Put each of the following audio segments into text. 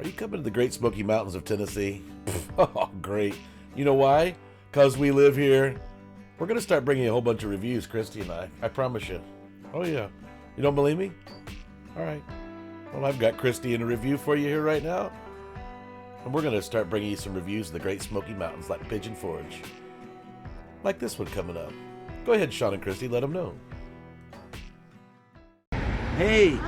Are you coming to the Great Smoky Mountains of Tennessee? Oh, great. You know why? Because we live here. We're going to start bringing you a whole bunch of reviews, Christy and I promise you. Oh, yeah. You don't believe me? All right. Well, I've got Christy in a review for you here right now. And we're going to start bringing you some reviews of the Great Smoky Mountains like Pigeon Forge. Like this one coming up. Go ahead, Sean and Christy, let them know. Hey,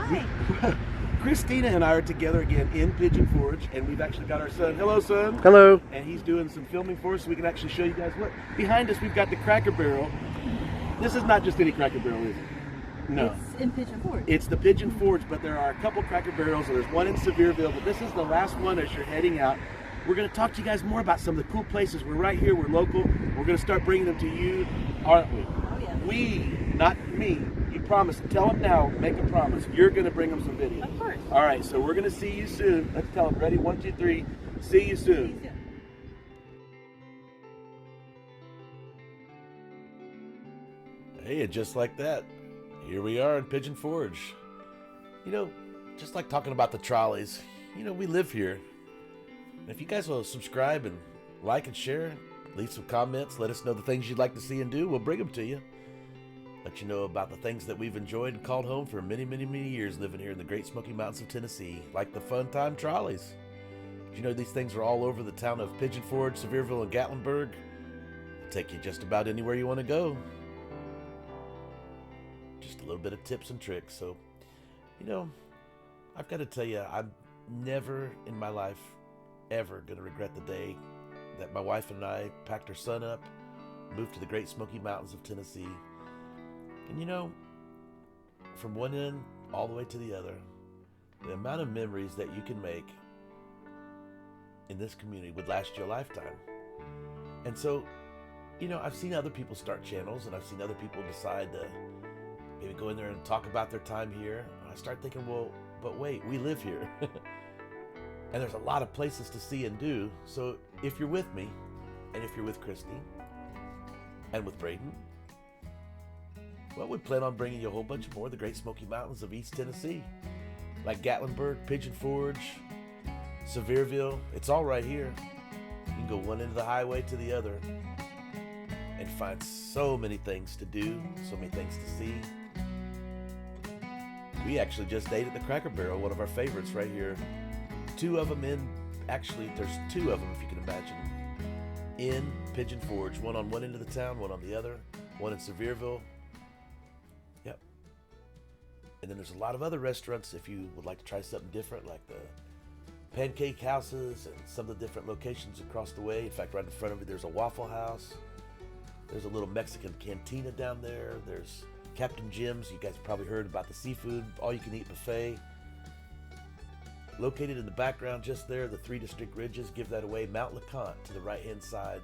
Christina and I are together again in Pigeon Forge, and we've actually got our son. Hello, son. Hello. And he's doing some filming for us so we can actually show you guys what. Behind us, we've got the Cracker Barrel. This is not just any Cracker Barrel, is it? No. It's in Pigeon Forge. It's the Pigeon Forge, but there are a couple Cracker Barrels, and there's one in Sevierville, but this is the last one as you're heading out. We're going to talk to you guys more about some of the cool places. We're right here, we're local. We're going to start bringing them to you, aren't we? Oh, yeah. We, not me. You promise. Tell them now, make a promise. You're going to bring them some video. Of course. All right, so we're going to see you soon. Let's tell them. Ready? 1, 2, 3. See you soon. See you soon. Hey, and just like that, here we are in Pigeon Forge. You know, just like talking about the trolleys, you know, we live here. And if you guys will subscribe and like and share, leave some comments, let us know the things you'd like to see and do, we'll bring them to you. Let you know about the things that we've enjoyed and called home for many, many, many years living here in the Great Smoky Mountains of Tennessee, like the Fun Time Trolleys. Did you know these things are all over the town of Pigeon Forge, Sevierville, and Gatlinburg? They'll take you just about anywhere you want to go. Just a little bit of tips and tricks. So, you know, I've got to tell you, I'm never in my life ever going to regret the day that my wife and I packed our son up, moved to the Great Smoky Mountains of Tennessee. And you know, from one end all the way to the other, the amount of memories that you can make in this community would last you a lifetime. And so, you know, I've seen other people start channels, and I've seen other people decide to maybe go in there and talk about their time here. And I start thinking, well, but wait, we live here. And there's a lot of places to see and do. So if you're with me, and if you're with Christy, and with Braden, well, we plan on bringing you a whole bunch more of the Great Smoky Mountains of East Tennessee. Like Gatlinburg, Pigeon Forge, Sevierville. It's all right here. You can go one end of the highway to the other and find so many things to do, so many things to see. We actually just ate at the Cracker Barrel, one of our favorites right here. Two of them in, actually there's two of them if you can imagine, in Pigeon Forge. One on one end of the town, one on the other, one in Sevierville. Yep. And then there's a lot of other restaurants if you would like to try something different, like the pancake houses and some of the different locations across the way. In fact, right in front of me there's a Waffle House. There's a little Mexican cantina down there. There's Captain Jim's. You guys probably heard about the seafood, all-you-can-eat buffet. Located in the background just there, the 3 distinct ridges give that away. Mount LeConte to the right-hand side,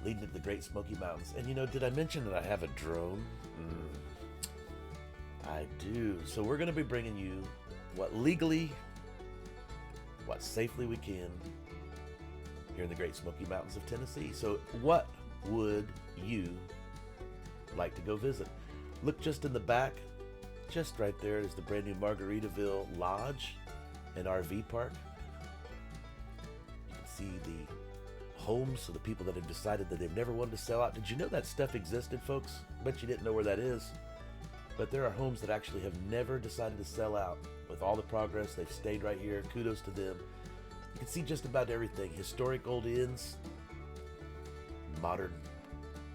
leading to the Great Smoky Mountains. And you know, did I mention that I have a drone? I do. So we're going to be bringing you what legally, what safely we can here in the Great Smoky Mountains of Tennessee. So what would you like to go visit? Look just in the back, just right there is the brand new Margaritaville Lodge and RV park. You can see the homes of the people that have decided that they've never wanted to sell out. Did you know that stuff existed, folks? Bet you didn't know where that is. But there are homes that actually have never decided to sell out. With all the progress, they've stayed right here. Kudos to them. You can see just about everything. Historic old inns, modern,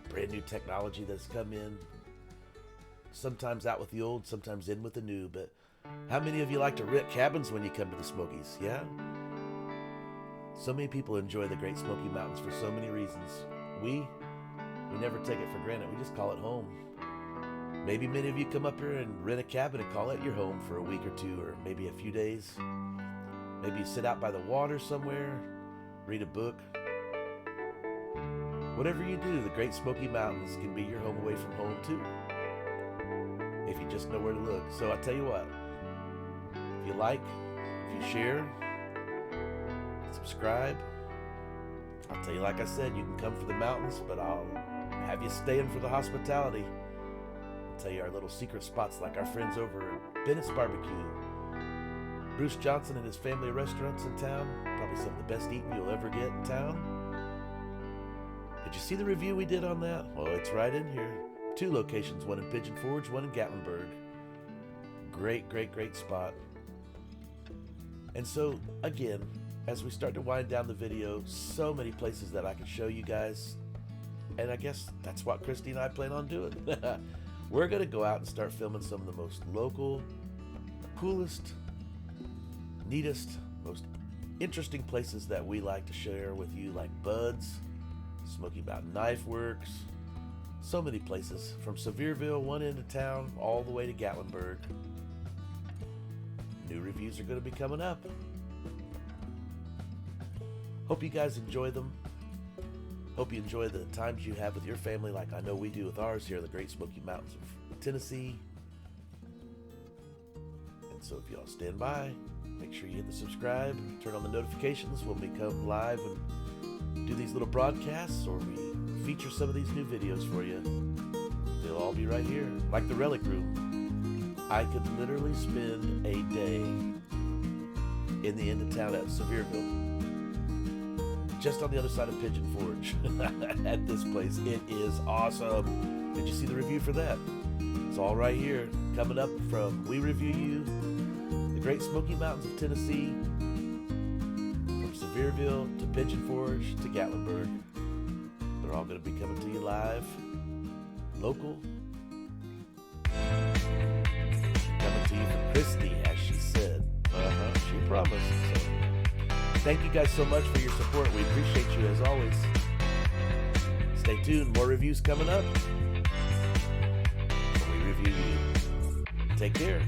brand new technology that's come in. Sometimes out with the old, sometimes in with the new. But how many of you like to rent cabins when you come to the Smokies? Yeah? So many people enjoy the Great Smoky Mountains for so many reasons. We never take it for granted. We just call it home. Maybe many of you come up here and rent a cabin and call it your home for a week or two, or maybe a few days. Maybe you sit out by the water somewhere, read a book. Whatever you do, the Great Smoky Mountains can be your home away from home too, if you just know where to look. So I tell you what, if you like, if you share, subscribe, I'll tell you, like I said, you can come for the mountains, but I'll have you staying for the hospitality. I'll tell you our little secret spots, like our friends over at Bennett's Barbecue. Bruce Johnson and his family of restaurants in town. Probably some of the best eating you'll ever get in town. Did you see the review we did on that? Well, it's right in here. 2 locations, one in Pigeon Forge, one in Gatlinburg. Great, great, great spot. And so, again, as we start to wind down the video, so many places that I can show you guys. And I guess that's what Christy and I plan on doing. We're going to go out and start filming some of the most local, coolest, neatest, most interesting places that we like to share with you, like Bud's, Smoky Mountain Knife Works, so many places from Sevierville, one end of town, all the way to Gatlinburg. New reviews are going to be coming up. Hope you guys enjoy them. Hope you enjoy the times you have with your family like I know we do with ours here in the Great Smoky Mountains of Tennessee. And so if y'all stand by, make sure you hit the subscribe, turn on the notifications when we come live and do these little broadcasts, or we feature some of these new videos for you. They'll all be right here, like the Relic Room. I could literally spend a day in the end of town at Sevierville, just on the other side of Pigeon Forge at this place. It is awesome. Did you see the review for that? It's all right here. Coming up from We Review You, the Great Smoky Mountains of Tennessee, from Sevierville to Pigeon Forge to Gatlinburg. They're all going to be coming to you live, local, coming to you from Christy, as she said. She promised. So thank you guys so much for your support. We appreciate you as always. Stay tuned. More reviews coming up. We review you. Take care.